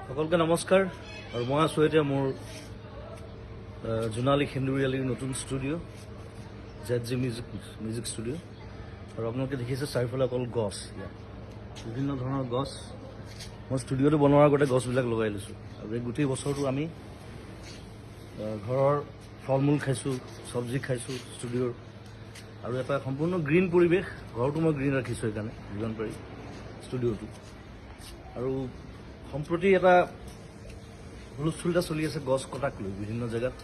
সকলকে নমস্কাৰ আৰু মই আছোঁ এতিয়া মোৰ জোনালী সেন্দুৰীয়ালিৰ নতুন ষ্টুডিঅ' ZG মিউজিক ষ্টুডিঅ' আৰু আপোনালোকে দেখিছে চাৰিওফালে অকল গছ, ইয়াত বিভিন্ন ধৰণৰ গছ। মই ষ্টুডিঅ'টো বনোৱাৰ আগতে গছবিলাক লগাই লৈছোঁ আৰু এই গোটেই বছৰটো আমি ঘৰৰ ফল মূল খাইছোঁ, চব্জি খাইছোঁ ষ্টুডিঅ'ৰ, আৰু এটা সম্পূৰ্ণ গ্ৰীণ পৰিৱেশ। ঘৰটো মই গ্ৰীণ ৰাখিছোঁ সেইকাৰণে যিমান পাৰি ষ্টুডিঅ'টো। আৰু সম্প্ৰতি এটা হুলস্থুল এটা চলি আছে গছ কটাক লৈ। বিভিন্ন জেগাত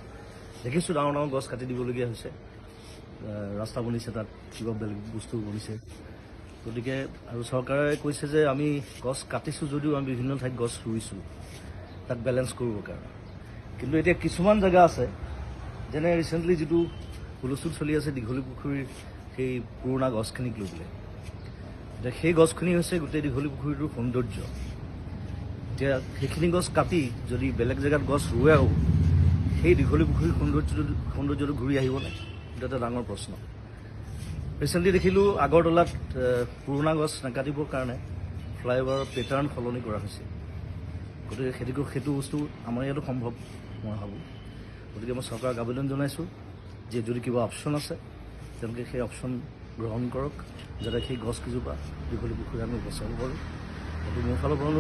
দেখিছোঁ ডাঙৰ ডাঙৰ গছ কাটি দিবলগীয়া হৈছে, ৰাস্তা বনিছে, তাত কিবা বেলেগ বস্তু বনিছে। গতিকে আৰু চৰকাৰে কৈছে যে আমি গছ কাটিছোঁ যদিও আমি বিভিন্ন ঠাইত গছ ৰুইছোঁ তাক বেলেঞ্চ কৰিবৰ কাৰণে। কিন্তু এতিয়া কিছুমান জেগা আছে, যেনে ৰিচেণ্টলি যিটো হুলস্থুল চলি আছে দীঘলী পুখুৰীৰ সেই পুৰণা গছখিনিক লৈ পেলাই। এতিয়া সেই গছখিনি হৈছে গোটেই দীঘলী পুখুৰীটোৰ সৌন্দৰ্য। এতিয়া সেইখিনি গছ কাটি যদি বেলেগ জেগাত গছ ৰুৱেও সেই দীঘলী পুখুৰীৰ সৌন্দৰ্যটো ঘূৰি আহিব নাই, সেইটো এটা ডাঙৰ প্ৰশ্ন। ৰিচেণ্টলি দেখিলোঁ আগৰতলাত পুৰণা গছ নাকাটিবৰ কাৰণে ফ্লাইঅভাৰৰ পেটাৰ্ণ সলনি কৰা হৈছে। গতিকে সেইটো বস্তু আমাৰ ইয়াতো সম্ভৱ মই ভাবোঁ। গতিকে মই চৰকাৰক আবেদন জনাইছোঁ যে যদি কিবা অপশ্যন আছে তেওঁলোকে সেই অপশ্যন গ্ৰহণ কৰক, যাতে সেই গছকেইজোপা দীঘলী পুখুৰী আমি বচাব পাৰোঁ। সেইটো মোৰ ফালৰ পৰা